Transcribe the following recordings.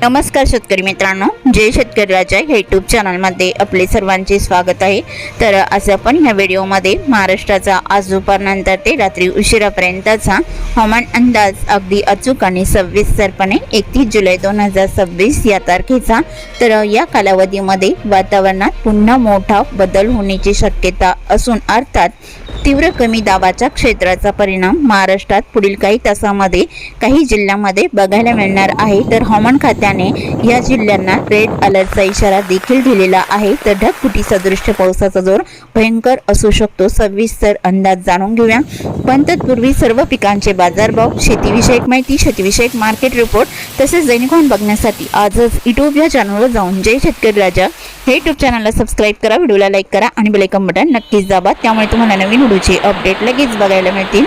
नमस्कार शेतकरी मित्रांनो, जय शेतकरी राजा या यूट्यूब चॅनलमध्ये आपले सर्वांचे स्वागत आहे। तर आज आपण ह्या व्हिडिओमध्ये महाराष्ट्राचा आज दुपारनंतर ते रात्री उशिरापर्यंतचा हवामान अंदाज अगदी अचूक आणि सविस्तरपणे 31 जुलै 2026 या तारखेचा। तर या कालावधीमध्ये वातावरणात पुन्हा मोठा बदल होण्याची शक्यता असून अर्थात तीव्र कमी दाबाच्या क्षेत्राचा परिणाम महाराष्ट्रात पुढील काही तासांमध्ये काही जिल्ह्यांमध्ये बघायला मिळणार आहे। तर हवामान खात्याने या जिल्ह्यांना रेड अलर्टचा इशारा देखील दिलेला आहे। तर ढगफुटी सदृश पावसाचा जोर भयंकर असू शकतो। सविस्तर अंदाज जाणून घेऊया, पण तत्पूर्वी सर्व पिकांचे बाजारभाव, शेतीविषयक माहिती, शेतीविषयक मार्केट रिपोर्ट तसेच दैनिक हवामान बघण्यासाठी आजच यूट्यूब या चॅनलवर जाऊन जय शेतकरी राजा हे यूट्यूब चॅनलला सबस्क्राईब करा, व्हिडिओला लाईक करा आणि बेल आयकॉन बटन नक्कीच दाबा, त्यामुळे तुम्हाला नवीन व्हिडिओचे अपडेट लगेच बघायला मिळतील।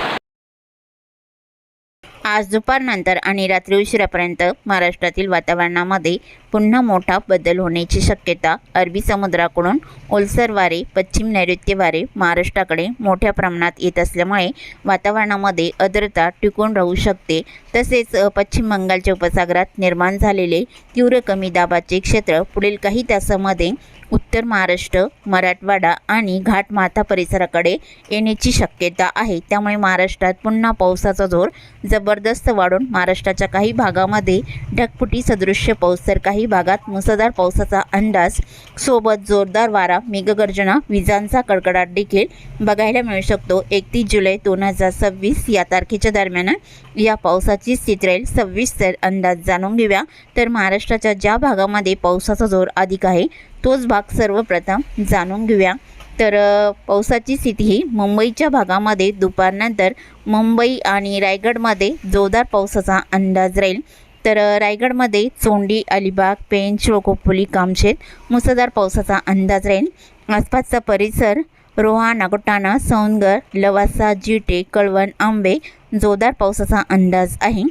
आज दुपारनंतर आणि रात्री उशिरापर्यंत महाराष्ट्रातील वातावरणामध्ये पुन्हा मोठा बदल होण्याची शक्यता। अरबी समुद्राकडून ओलसर वारे, पश्चिम नैऋत्य वारे महाराष्ट्राकडे मोठ्या प्रमाणात येत असल्यामुळे वातावरणामध्ये आर्द्रता टिकून राहू शकते। तसेच पश्चिम बंगालच्या उपसागरात निर्माण झालेले तीव्र कमी दाबाचे क्षेत्र पुढील काही तासांमध्ये उत्तर महाराष्ट्र, मराठवाडा आणि घाटमाथा परिसराकडे येण्याची शक्यता आहे। त्यामुळे महाराष्ट्रात पुन्हा पावसाचा जोर जबरदस्त वाढून महाराष्ट्राच्या काही भागामध्ये ढगफुटी सदृश्य पाऊस, तर काही भागात मुसळधार पावसाचा अंदाज सोबत जोरदार वारा, मेघगर्जना, विजांचा कडकडाट देखील बघायला मिळू शकतो। 31 जुलै 2026 या तारखेच्या दरम्यान या पावसाची स्थिती राहील। सविस्तर अंदाज जाणून घेऊया। तर महाराष्ट्राच्या ज्या भागामध्ये पावसाचा जोर अधिक आहे तोच भाग सर्वप्रथम जाणून घेऊया। तर पावसाची स्थिती ही मुंबईच्या भागामध्ये दुपारनंतर मुंबई आणि रायगडमध्ये जोरदार पावसाचा अंदाज राहील। तर रायगडमध्ये चोंडी, अलिबाग, पेंच, खोपोली, कामशेत मुसळधार पावसाचा अंदाज राहील। आसपासचा परिसर रोहा, नागोठाणा, सौंदगर, लवासा, जिटे, कळवण, आंबे जोरदार पावसाचा अंदाज आहे।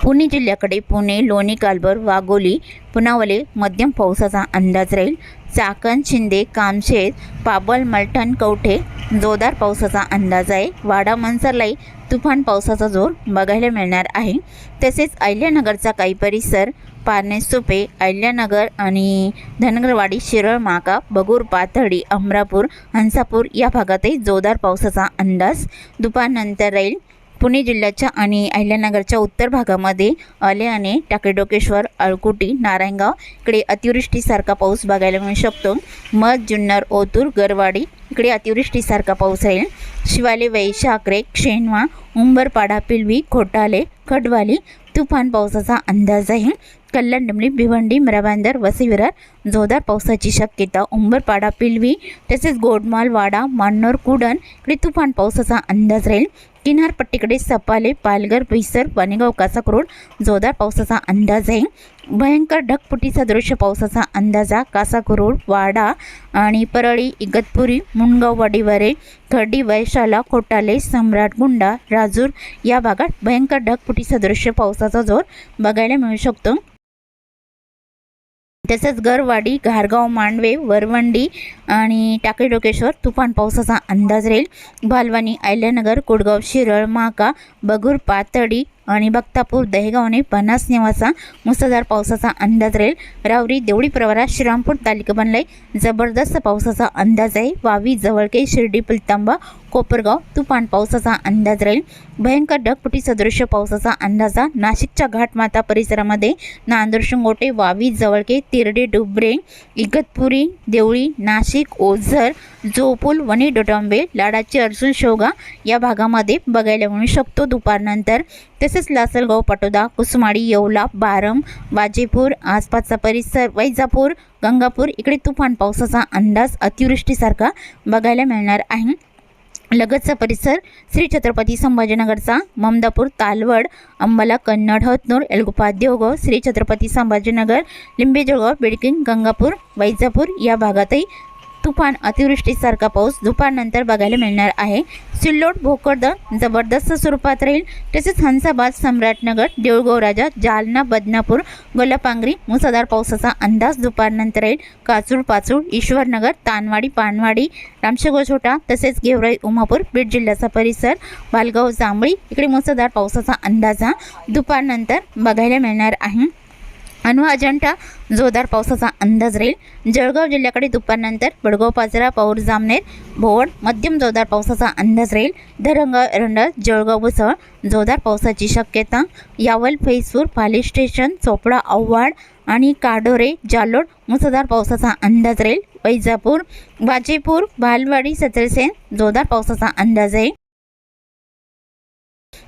पुणे जिल्ह्याकडे पुणे, लोणी, कालभर, वाघोली, पुनावले मध्यम पावसाचा अंदाज राहील। चाकण, शिंदे, कामशेत, पाबळ, मलठण, कवठे जोरदार पावसाचा अंदाज आहे। वाडा, मनसरलाई तुफान पावसाचा जोर बघायला मिळणार आहे। तसेच अहिल्यानगरचा काही परिसर, पारनेर, सुपे, अहिल्यानगर आणि धनगरवाडी, शिरळ, माका, बगूर, पाथर्डी, अमरापूर, हंसापूर या भागातही जोरदार पावसाचा अंदाज दुपारनंतर राहील। पुणे जिल्ह्याच्या आणि अहिल्यानगरच्या उत्तर भागामध्ये आलेआणे, टाकेडोकेश्वर, अळकुटी, नारायणगाव इकडे अतिवृष्टीसारखा पाऊस बघायला मिळू शकतो। मध, जुन्नर, ओतूर, गरवाडी इकडे अतिवृष्टीसारखा पाऊस राहील। शिवाले, वैशाखरे, शेनवा, उंबरपाडा, पिलवी, खोटाले, खडवाली तुफान पावसाचा अंदाज आहे। कल्याण, डमली, भिवंडी, मिराबांदर, वसई-विरार जोरदार पावसाची शक्यता। उंबरपाडा, पिलवी तसेच गोडमाल, वाडा, मान्नोर, कुडण इकडे तुफान पावसाचा अंदाज राहील। किनारपट्टीकडे सपाले, पालघर, बोईसर, वाणेगाव, कासाकोड जोरदार पावसाचा अंदाज आहे। भयंकर ढगफुटी सदृश पावसाचा अंदाजा कासाकोड, वाडा आणि परळी, इगतपुरी, मुंडगाव, वाडीवारे, खर्डी, वैशाला, खोटाले, सम्राट, गुंडा, राजूर या भागात भयंकर ढगफुटी सदृश पावसाचा जोर बघायला मिळू शकतो। तसेच गरवाडी, घारगाव, मांडवे, वरवंडी आणि टाकेडोकेश्वर तुफान पावसाचा अंदाज राहील। भालवानी, अहिल्यानगर, कोडगाव, शिरळ, माका, बगूर, पाथर्डी आणि बख्तापूर, दहेगाव आणि पन्हास निवासा मुसळधार पावसाचा अंदाज राहील। रावरी, देवळी, प्रवरा, श्रीरामपूर तालुका बनलाय जबरदस्त पावसाचा अंदाज आहे। वावी, जवळके, शिर्डी, पुलतांबा, कोपरगाव तुफान पावसाचा अंदाज राहील। भयंकर ढगफुटी सदृश पावसाचा अंदाजा नाशिकच्या घाटमाथा परिसरामध्ये नांदूर, शिंगोटे, वावी, जवळके, तिरडे, डुबरे, इगतपुरी, देवळी, नाशिक, ओझर, जोपूल, वणी, डोटांबे, लाडाची, अर्जुन, शेवगा या भागामध्ये बघायला मिळू शकतो दुपारनंतर। तसेच लासलगाव, पाटोदा, कुसमाडी, येवला, बारम, वाजेपूर आसपासचा परिसर, वैजापूर, गंगापूर इकडे तुफान पावसाचा अंदाज अतिवृष्टीसारखा बघायला मिळणार आहे। लगतचा परिसर श्री छत्रपती संभाजीनगरचा ममदापूर, तालवड, अंबाला, कन्नड, हतनूर, एलगोपा, देवगाव, श्री छत्रपती संभाजीनगर, लिंबे, जळगाव, बिडकिन, गंगापूर, वैजापूर या भागातही तुफान अतिवृष्टीसारखा पाऊस दुपारनंतर बघायला मिळणार आहे। सिल्लोड, भोकरदन जबरदस्त स्वरूपात राहील। तसेच हंसाबाद, सम्राटनगर, देऊळगाव राजा, जालना, बदनापूर, गोलापांगरी मुसळधार पावसाचा अंदाज दुपारनंतर राहील। काचूळ, पाचूळ, ईश्वरनगर, तानवाडी, पानवाडी, रामशेगो छोटा तसेच गेवराई, उमापूर, बीड जिल्ह्याचा परिसर, बालगाव, जांभळी इकडे मुसळधार पावसाचा अंदाज दुपारनंतर बघायला मिळणार आहे। आणि अजंठा जोरदार पावसाचा अंदाज राहील। जळगाव जिल्ह्याकडे दुपारनंतर बडगाव पाचरा पाऊर जामनेर भोवड मध्यम जोरदार पावसाचा अंदाज राहील। रंडळ जळगाव मुसळ जोरदार पावसाची शक्यता। यावल फैजपूर पाली स्टेशन चोपडा औवाड आणि काडोरे जालोड मुसळधार पावसाचा अंदाज राहील। वैजापूर वाजेपूर बालवाडी सतरसेन जोरदार पावसाचा अंदाज आहे।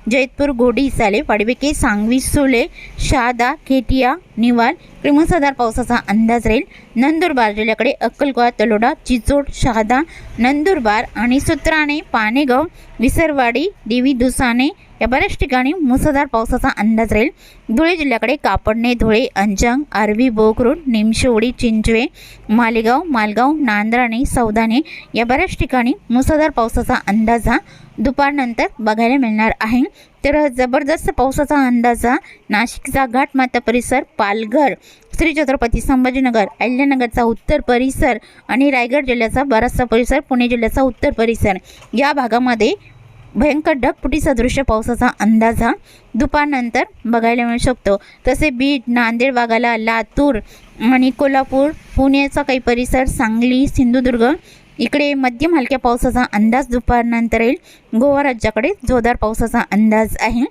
जैतपूर गोडी साले वाडीबेके सांगवी सुले शहादा खेटिया निवाल इकडे मुसळधार पावसाचा अंदाज राहील। नंदुरबार जिल्ह्याकडे अक्कलकोवा तलोडा चिचोड शहादा नंदुरबार आणि सुत्राणे पानेगाव विसरवाडी देवी दुसाने या बऱ्याच ठिकाणी मुसळधार पावसाचा अंदाज राहील। धुळे जिल्ह्याकडे कापडणे धुळे अंजंग आरवी बोकरूड निमशेवडी चिंचवे मालेगाव मालगाव नांद्राणे सौदाने या बऱ्याच ठिकाणी मुसळधार पावसाचा अंदाज हा दुपारनंतर बघायला मिळणार आहे। तर जबरदस्त पावसाचा अंदाज नाशिकचा घाटमाता परिसर पालघर श्री छत्रपती संभाजीनगर अहिल्यानगरचा उत्तर परिसर आणि रायगड जिल्ह्याचा बराचसा परिसर पुणे जिल्ह्याचा उत्तर परिसर या भागामध्ये भयंकर ढगफुटी सदृश्य पावसाचा अंदाज हा दुपारनंतर बघायला मिळू शकतो। तसे बीड नांदेड वाघाला लातूर आणि कोल्हापूर पुण्याचा काही परिसर सांगली सिंधुदुर्ग इकडे मध्यम हलक्या पावसाचा अंदाज दुपारनंतर येईल। गोवा राज्याकडे जोरदार पावसाचा अंदाज आहे।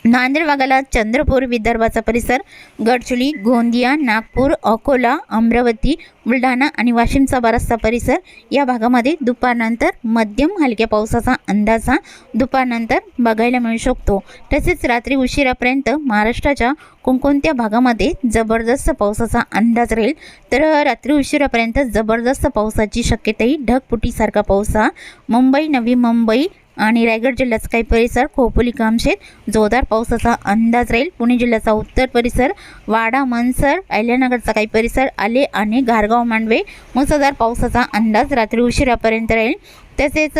नांदेड वाघाला चंद्रपूर विदर्भाचा परिसर गडचिरोली गोंदिया नागपूर अकोला अमरावती बुलढाणा आणि वाशिमचा बराचसा परिसर या भागामध्ये दुपारनंतर मध्यम हलक्या पावसाचा अंदाज हा दुपारनंतर बघायला मिळू शकतो। तसेच रात्री उशिरापर्यंत महाराष्ट्राच्या कोणकोणत्या भागामध्ये जबरदस्त पावसाचा अंदाज राहील तर रात्री उशिरापर्यंत जबरदस्त पावसाची शक्यताही ढगफुटीसारखा पाऊस हा मुंबई नवी मुंबई आणि रायगड जिल्ह्याचा काही परिसर खोपोली कामशेत जोरदार पावसाचा अंदाज राहील। पुणे जिल्ह्याचा उत्तर परिसर वाडा मनसर अहिल्यानगरचा काही परिसर आले आणि गारगाव मांडवे मुसळधार पावसाचा अंदाज रात्री उशिरापर्यंत राहील। तसेच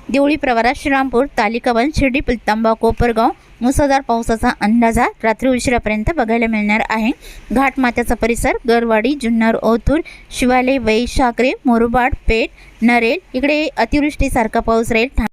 देवळी प्रवरा श्रीरामपूर तालिकावन शिर्डी पिलतांबा कोपरगाव मुसळधार पावसाचा अंदाज हा रात्री उशिरापर्यंत बघायला मिळणार आहे। घाटमात्याचा परिसर गरवाडी जुन्नर ओतूर शिवाले वैशाखरे मोरबाड पेठ नरेल इकडे अतिवृष्टीसारखा पाऊस राहील।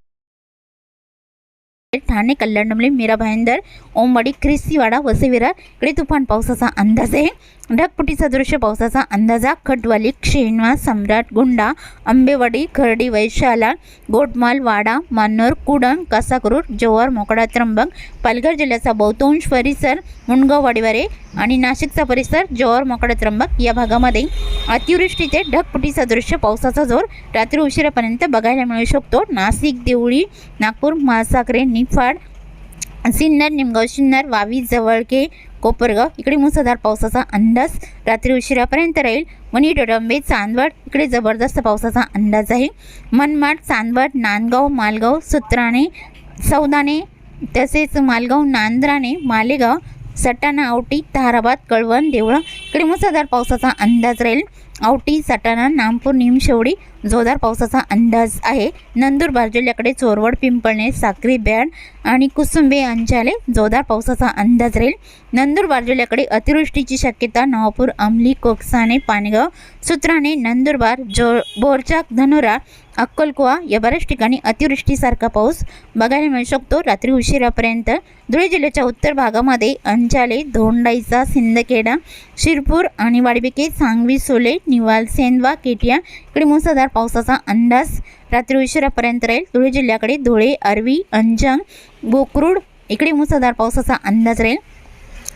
ठाणे कल्याणडोंबिवली मीरा भाईंदर ओमवाडी ख्रिस्तीवाडा वसईविरार इकडे तुफान पावसाचा अंदाज आहे। ढगफुटी सदृश्य पावसाचा अंदाज खडवाली श्रीनिवास सम्राट गुंडा आंबेवाडी खर्डी वैशाला गोटमाल वाडा मानोर कुडण कासाकरूर जव्हार मोकडा त्र्यंबक पालघर जिल्ह्याचा बहुतांश परिसर मुंडगाव वाडीवारे आणि नाशिकचा परिसर जव्हार मोकडा त्र्यंबक या भागामध्ये अतिवृष्टीचे ढगफुटी सदृश्य पावसाचा जोर रात्री उशिरापर्यंत बघायला मिळू शकतो। नाशिक देवळी नागपूर म्हाळसाखरे निफाड सिन्नर निमगाव सिन्नर वावी जवळके कोपरगाव इकडे मुसळधार पावसाचा अंदाज रात्री उशिरापर्यंत राहील। वणी डोंबे चांदवड इकडे जबरदस्त पावसाचा अंदाज आहे। मनमाड चांदवड नांदगाव मालगाव सुत्राणे सौदाने तसेच मालगाव नांद्राणे मालेगाव सटाणा आवटी ताराबाद कळवण देवळा इकडे मुसळधार पावसाचा अंदाज राहील। आवटी सटाणा नामपूर निमशेवडी जोरदार पावसाचा अंदाज आहे। नंदुरबार जिल्ह्याकडे चोरवड पिंपळणे साक्री बॅड आणि कुसुंबे अंचाले जोरदार पावसाचा अंदाज राहील। नंदुरबार जिल्ह्याकडे अतिवृष्टीची शक्यता नवापूर अंमली कोकसाने पानेगाव सुत्राणे नंदुरबार बोरचाक धनोरा अक्कलकोवा या बऱ्याच ठिकाणी अतिवृष्टीसारखा पाऊस बघायला मिळू शकतो रात्री उशिरापर्यंत। धुळे जिल्ह्याच्या उत्तर भागामध्ये अंचाले धोंडाईचा सिंदखेडा शिरपूर आणि वाडीबेके सांगवी सोले निवाल सेंदवा केटिया इकडे मुसळधार पावसाचा अंदाज रात्री उशिरापर्यंत राहील। धुळे जिल्ह्याकडे धुळे आरवी अंजंग बोकरूड इकडे मुसळधार पावसाचा अंदाज राहील।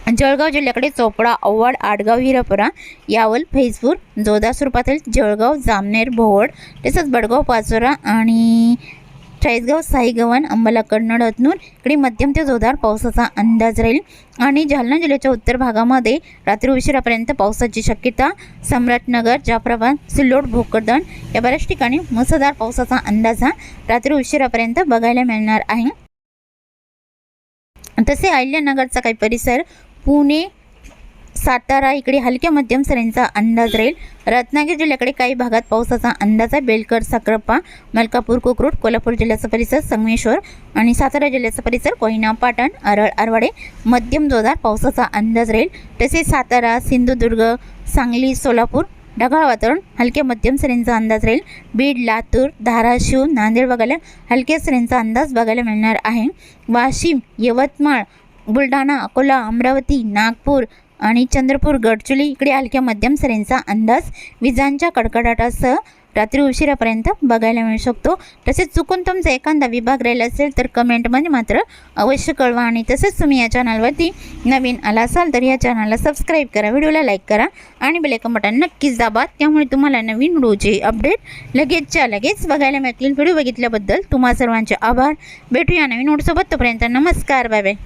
जळगाव जिल्ह्याकडे चोपडा औवाड आडगाव हिरापुरा यावल फैजपूर जोरदार स्वरूपातील जळगाव जामनेर भोवड तसंच बडगाव पाचोरा आणि चाळीसगाव साईगव्हाण अंबाला कन्नड हतनूर इकडे मध्यम ते जोरदार पावसाचा अंदाज राहील। आणि जालना जिल्ह्याच्या उत्तर भागामध्ये रात्री उशिरापर्यंत पावसाची शक्यता सम्राटनगर जाफराबाद सिल्लोड भोकरदन या बऱ्याच ठिकाणी मुसळधार पावसाचा अंदाज हा रात्री उशिरापर्यंत बघायला मिळणार आहे। तसे अहिल्यानगरचा काही परिसर पुणे सातारा इकडे हलक्या मध्यम सरींचा अंदाज राहील। रत्नागिरी जिल्ह्याकडे काही भागात पावसाचा अंदाज आहे। बेलकर साखरप्पा मलकापूर कोकरूड कोल्हापूर जिल्ह्याचा परिसर संगमेश्वर आणि सातारा जिल्ह्याचा परिसर कोयना पाटण आरळ आरवाडे मध्यम जोरदार पावसाचा अंदाज राहील। तसेच सातारा सिंधुदुर्ग सांगली सोलापूर ढगाळ वातावरण हलक्या मध्यम सरींचा अंदाज राहील। बीड लातूर धाराशिव नांदेड वगैरे हलक्या सरींचा अंदाज बघायला मिळणार आहे। वाशिम यवतमाळ बुलढाणा अकोला अमरावती नागपूर आणि चंद्रपूर गडचिरोली इकडे हलक्या मध्यम सरींचा अंदाज विजांच्या कडकडाटासह रात्री उशिरापर्यंत बघायला मिळू शकतो। तसेच चुकून तुमचा एखादा विभाग राहिला असेल तर कमेंटमध्ये मात्र अवश्य कळवा। आणि तसेच तुम्ही या चॅनलवरती नवीन आला असाल तर या चॅनलला सबस्क्राईब करा, व्हिडिओला लाईक करा आणि बेल आयकॉन बटन नक्कीच दाबा, त्यामुळे तुम्हाला नवीन व्हिडिओचे अपडेट लगेचच्या लगेच बघायला मिळतील। व्हिडिओ बघितल्याबद्दल तुम्हा सर्वांचे आभार। भेटूया नवीन व्हिडिओसोबत, तोपर्यंत नमस्कार, बाय बाय।